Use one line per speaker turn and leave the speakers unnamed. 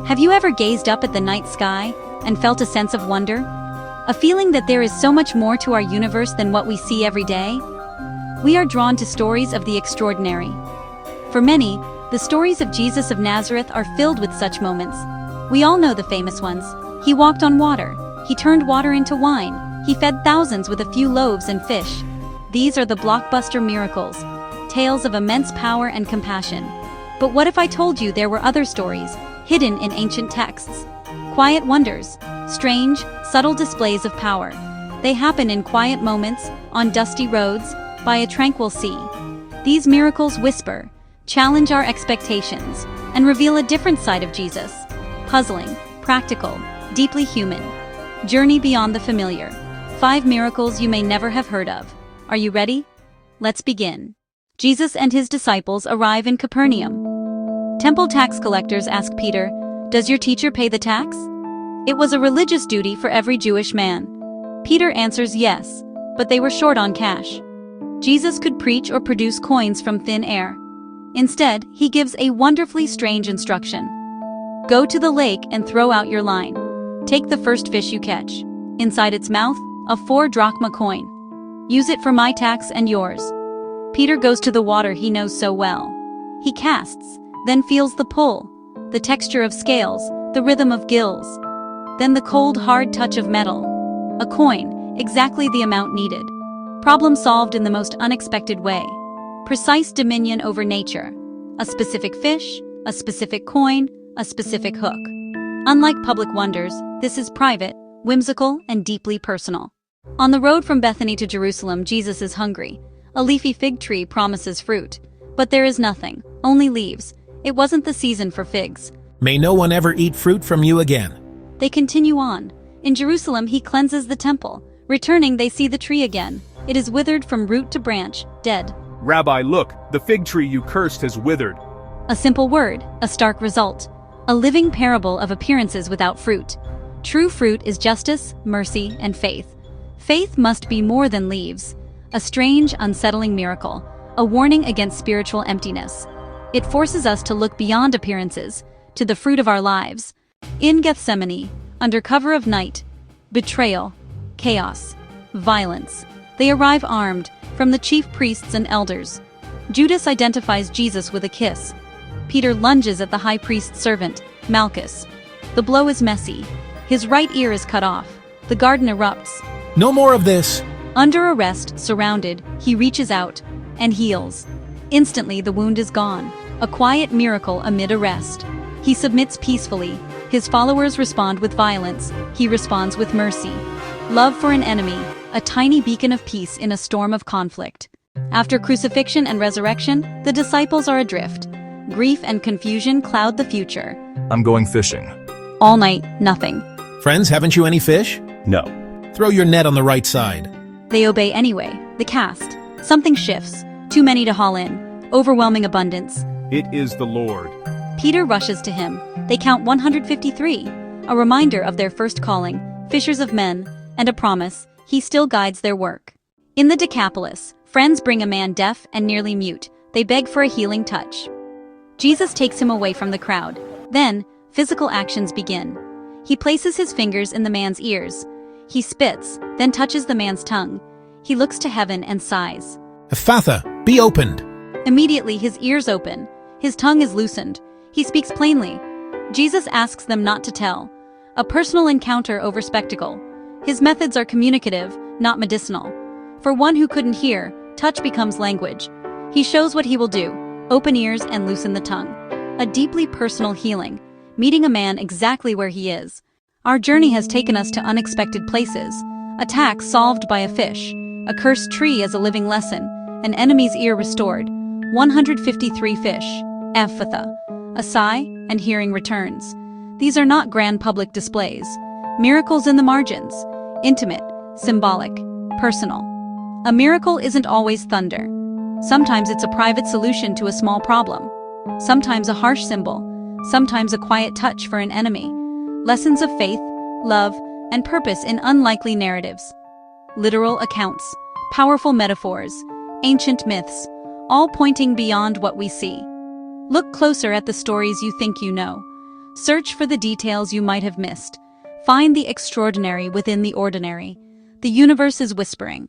Have you ever gazed up at the night sky and felt a sense of wonder? A feeling that there is so much more to our universe than what we see every day? We are drawn to stories of the extraordinary. For many, the stories of Jesus of Nazareth are filled with such moments. We all know the famous ones. He walked on water. He turned water into wine. He fed thousands with a few loaves and fish. These are the blockbuster miracles, tales of immense power and compassion. But what if I told you there were other stories, hidden in ancient texts? Quiet wonders, strange, subtle displays of power. They happen in quiet moments, on dusty roads, by a tranquil sea. These miracles whisper, challenge our expectations, and reveal a different side of Jesus. Puzzling, practical, deeply human. Journey beyond the familiar. 5 miracles you may never have heard of. Are you ready? Let's begin. Jesus and his disciples arrive in Capernaum. Temple tax collectors ask Peter, "Does your teacher pay the tax?" It was a religious duty for every Jewish man. Peter answers yes, but they were short on cash. Jesus could preach or produce coins from thin air. Instead, he gives a wonderfully strange instruction. Go to the lake and throw out your line. Take the first fish you catch. Inside its mouth, a 4-drachma coin. Use it for my tax and yours. Peter goes to the water he knows so well. He casts, then feels the pull, the texture of scales, the rhythm of gills. Then the cold, hard touch of metal. A coin, exactly the amount needed. Problem solved in the most unexpected way. Precise dominion over nature. A specific fish, a specific coin, a specific hook. Unlike public wonders, this is private, whimsical, and deeply personal. On the road from Bethany to Jerusalem, Jesus is hungry. A leafy fig tree promises fruit. But there is nothing, only leaves. It wasn't the season for figs.
May no one ever eat fruit from you again.
They continue on. In Jerusalem, he cleanses the temple. Returning, they see the tree again. It is withered from root to branch, dead.
Rabbi, look, the fig tree you cursed has withered.
A simple word, a stark result. A living parable of appearances without fruit. True fruit is justice, mercy, and faith. Faith must be more than leaves. A strange, unsettling miracle. A warning against spiritual emptiness. It forces us to look beyond appearances, to the fruit of our lives. In Gethsemane, under cover of night, betrayal, chaos, violence. They arrive armed, from the chief priests and elders. Judas identifies Jesus with a kiss. Peter lunges at the high priest's servant, Malchus. The blow is messy. His right ear is cut off. The garden erupts.
No more of this.
Under arrest, surrounded, he reaches out and heals. Instantly, the wound is gone. A quiet miracle amid arrest. He submits peacefully. His followers respond with violence. He responds with mercy. Love for an enemy, a tiny beacon of peace in a storm of conflict. After crucifixion and resurrection, the disciples are adrift. Grief and confusion cloud the future.
I'm going fishing.
All night, nothing.
Friends, haven't you any fish?
No.
Throw your net on the right side.
They obey anyway. The cast. Something shifts. Too many to haul in. Overwhelming abundance.
It is the Lord.
Peter rushes to him. They count 153. A reminder of their first calling, fishers of men, and a promise, he still guides their work. In the Decapolis, friends bring a man deaf and nearly mute. They beg for a healing touch. Jesus takes him away from the crowd. Then, physical actions begin. He places his fingers in the man's ears. He spits, then touches the man's tongue. He looks to heaven and sighs.
Ephatha, be opened.
Immediately, his ears open. His tongue is loosened. He speaks plainly. Jesus asks them not to tell. A personal encounter over spectacle. His methods are communicative, not medicinal. For one who couldn't hear, touch becomes language. He shows what he will do. Open ears and loosen the tongue. A deeply personal healing, meeting a man exactly where he is. Our journey has taken us to unexpected places. A tax solved by a fish, a cursed tree as a living lesson, an enemy's ear restored, 153 fish, Ephatha, a sigh, and hearing returns. These are not grand public displays. Miracles in the margins, intimate, symbolic, personal. A miracle isn't always thunder. Sometimes it's a private solution to a small problem. Sometimes a harsh symbol. Sometimes a quiet touch for an enemy. Lessons of faith, love, and purpose in unlikely narratives. Literal accounts, powerful metaphors, ancient myths, all pointing beyond what we see. Look closer at the stories you think you know. Search for the details you might have missed. Find the extraordinary within the ordinary. The universe is whispering.